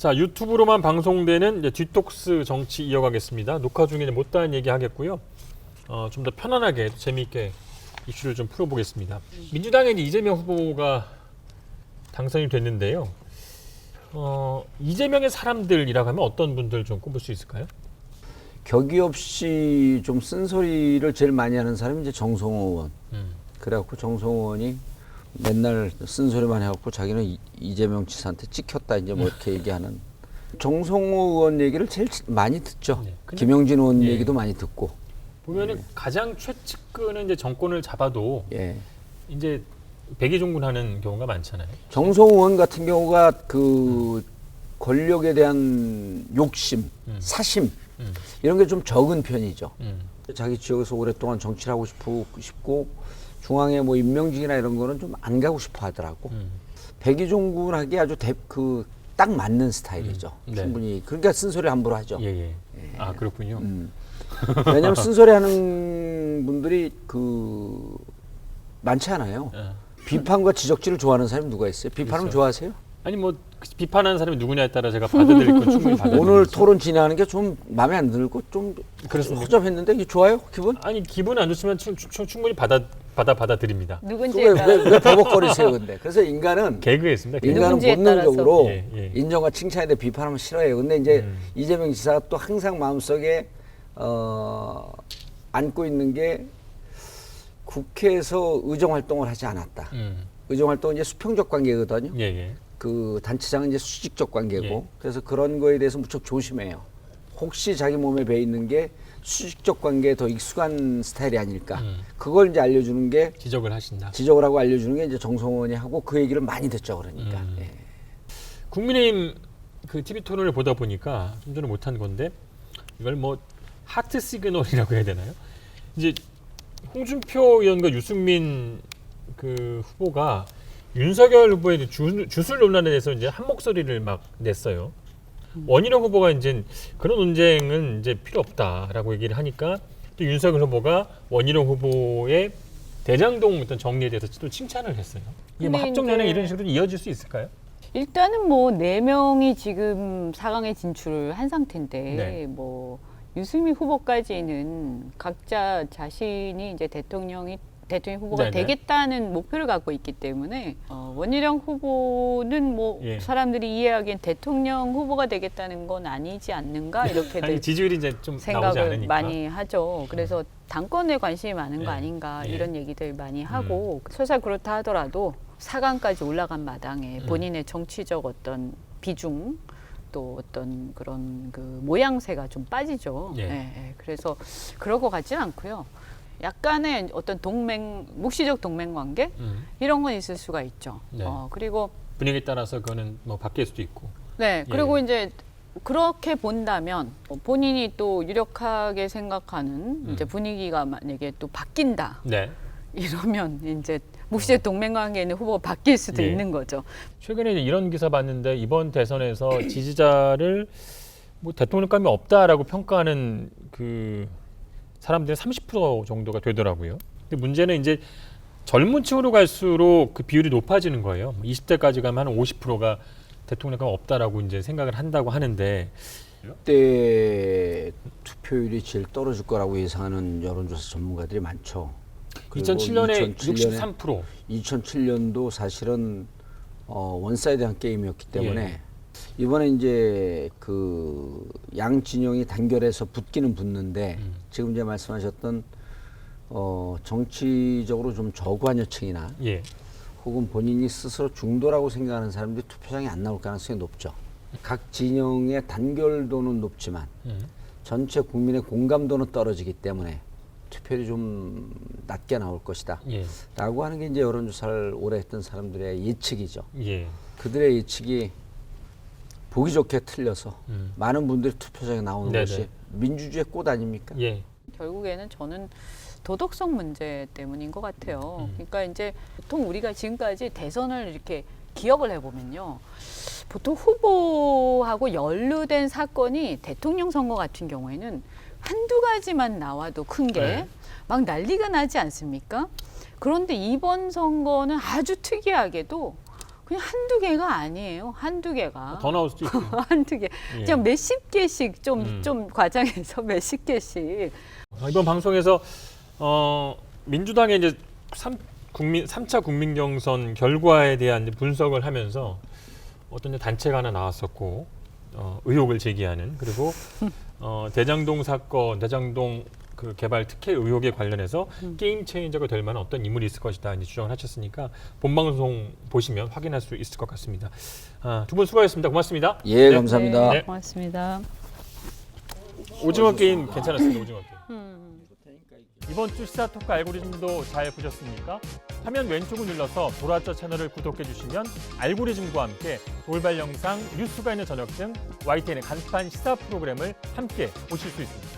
자, 유튜브로만 방송되는 이제 디톡스 정치 이어가겠습니다. 녹화 중에 못다한 얘기 하겠고요. 좀 더 편안하게 재미있게 이슈를 좀 풀어보겠습니다. 민주당의 이제 이재명 후보가 당선이 됐는데요. 이재명의 사람들이라고 하면 어떤 분들 좀 꼽을 수 있을까요? 격이 없이 좀 쓴소리를 제일 많이 하는 사람이 이제 정성호 의원. 그래갖고 정성호 의원이 맨날 쓴소리만 해갖고 자기는 이재명 지사한테 찍혔다 이제 뭐 이렇게 얘기하는. 정성호 의원 얘기를 제일 많이 듣죠. 네. 김영진 의원 예. 얘기도 많이 듣고. 보면은 가장 최측근은 이제 정권을 잡아도 예. 이제 백의종군하는 경우가 많잖아요. 정성호 의원 같은 경우가 그 권력에 대한 욕심, 사심 이런 게 좀 적은 편이죠. 자기 지역에서 오랫동안 정치를 하고 싶고 중앙에 뭐 임명직이나 이런 거는 좀 안 가고 싶어 하더라고. 백의종군하기 아주 딱 맞는 스타일이죠. 네. 충분히. 그러니까 쓴소리 함부로 하죠. 예. 아, 그렇군요. 왜냐하면 쓴소리 하는 분들이 많지 않아요. 비판과 지적질을 좋아하는 사람이 누가 있어요? 비판을 그렇죠. 좋아하세요? 아니 뭐 비판하는 사람이 누구냐에 따라 제가 받아들일 건 충분히 받아들이죠. 오늘 토론 진행하는 게 좀 마음에 안 들고 좀 그렇습니까? 허접했는데 이게 좋아요? 기분? 아니 기분은 안 좋지만 충분히 받아들입니다. 누군지에 따라서. 왜 버벅거리세요, 근데? 그래서 인간은 개그였습니다. 개그. 인간은 누군지에 본능적으로 예. 인정과 칭찬에 대해 비판하면 싫어해요. 근데 이제 이재명 지사가 또 항상 마음속에 안고 있는 게 국회에서 의정 활동을 하지 않았다. 의정 활동은 이제 수평적 관계거든요. 예. 그 단체장은 이제 수직적 관계고 예. 그래서 그런 거에 대해서 무척 조심해요. 혹시 자기 몸에 배 있는 게 수직적 관계에 더 익숙한 스타일이 아닐까. 그걸 이제 알려주는 게 지적을 하신다. 지적을 하고 알려주는 게 이제 정성원이 하고 그 얘기를 많이 듣죠. 그러니까. 예. 국민의힘 그 TV 토론을 보다 보니까 좀 전에 못한 건데 이걸 뭐 하트 시그널이라고 해야 되나요? 이제 홍준표 의원과 유승민 그 후보가 윤석열 후보의 주술 논란에 대해서 이제 한 목소리를 막 냈어요. 원희룡 후보가 이제 그런 논쟁은 이제 필요 없다라고 얘기를 하니까 또 윤석열 후보가 원희룡 후보의 대장동 어떤 정리에 대해서 또 칭찬을 했어요. 이게 뭐 근데 합종 연행 이제 이런 식으로 이어질 수 있을까요? 일단은 뭐 4명이 지금 4강에 진출을 한 상태인데 네. 뭐 유승민 후보까지는 각자 자신이 이제 대통령 후보가 네네. 되겠다는 목표를 갖고 있기 때문에 원희룡 후보는 뭐 예. 사람들이 이해하기엔 대통령 후보가 되겠다는 건 아니지 않는가 이렇게들 아니, 지지율이 이제 좀 나오지 생각을 않으니까. 많이 하죠. 그래서 당권에 관심이 많은 거 예. 아닌가 예. 이런 얘기들 많이 하고 설사 그렇다 하더라도 4강까지 올라간 마당에 본인의 정치적 어떤 비중 또 어떤 그런 그 모양새가 좀 빠지죠. 예. 그래서 그럴 것 같지는 않고요. 약간의 어떤 묵시적 동맹 관계 이런 건 있을 수가 있죠. 네. 그리고 분위기에 따라서 그거는 뭐 바뀔 수도 있고. 네, 그리고 예. 이제 그렇게 본다면 본인이 또 유력하게 생각하는 이제 분위기가 만약에 또 바뀐다 네. 이러면 이제 묵시적 동맹 관계에 있는 후보가 바뀔 수도 예. 있는 거죠. 최근에 이제 이런 기사 봤는데 이번 대선에서 지지자를 뭐 대통령감이 없다라고 평가하는 그 사람들이 30% 정도가 되더라고요. 근데 문제는 이제 젊은 층으로 갈수록 그 비율이 높아지는 거예요. 20대까지 가면 한 50%가 대통령감 없다라고 이제 생각을 한다고 하는데 그때 투표율이 제일 떨어질 거라고 예상하는 여론조사 전문가들이 많죠. 2007년에 63%. 2007년도 사실은 원사이드한 게임이었기 때문에 예. 이번에 이제 그 양 진영이 단결해서 붙기는 붙는데 지금 이제 말씀하셨던 정치적으로 좀 저관여층이나 예. 혹은 본인이 스스로 중도라고 생각하는 사람들이 투표장에 안 나올 가능성이 높죠. 각 진영의 단결도는 높지만 전체 국민의 공감도는 떨어지기 때문에 투표율이 좀 낮게 나올 것이다. 예. 라고 하는 게 이제 여론조사를 오래 했던 사람들의 예측이죠. 예. 그들의 예측이 보기 좋게 틀려서 많은 분들이 투표장에 나오는 네네. 것이 민주주의의 꽃 아닙니까? 예. 결국에는 저는 도덕성 문제 때문인 것 같아요. 그러니까 이제 보통 우리가 지금까지 대선을 이렇게 기억을 해보면요. 보통 후보하고 연루된 사건이 대통령 선거 같은 경우에는 한두 가지만 나와도 큰 게 막 네. 난리가 나지 않습니까? 그런데 이번 선거는 아주 특이하게도 그냥 한두 개가 아니에요. 한두 개가. 더 나올 수도 있고. 한두 개. 예. 그냥 몇십 개씩 좀 과장해서 몇십 개씩. 이번 방송에서 민주당의 이제 3차 국민 경선 결과에 대한 분석을 하면서 어떤 단체가 하나 나왔었고 의혹을 제기하는 그리고 대장동 사건, 대장동 그 개발 특혜 의혹에 관련해서 게임 체인저가 될 만한 어떤 인물이 있을 것이다 이제 주장을 하셨으니까 본 방송 보시면 확인할 수 있을 것 같습니다. 두 분 수고하셨습니다. 고맙습니다. 예, 네. 감사합니다. 네, 고맙습니다. 오징어 게임 괜찮았습니다. 오징어 게임. 이번 주 시사 토크 알고리즘도 잘 보셨습니까? 화면 왼쪽을 눌러서 보라자 채널을 구독해 주시면 알고리즘과 함께 돌발 영상, 뉴스가 있는 저녁 등 YTN의 간판 시사 프로그램을 함께 보실 수 있습니다.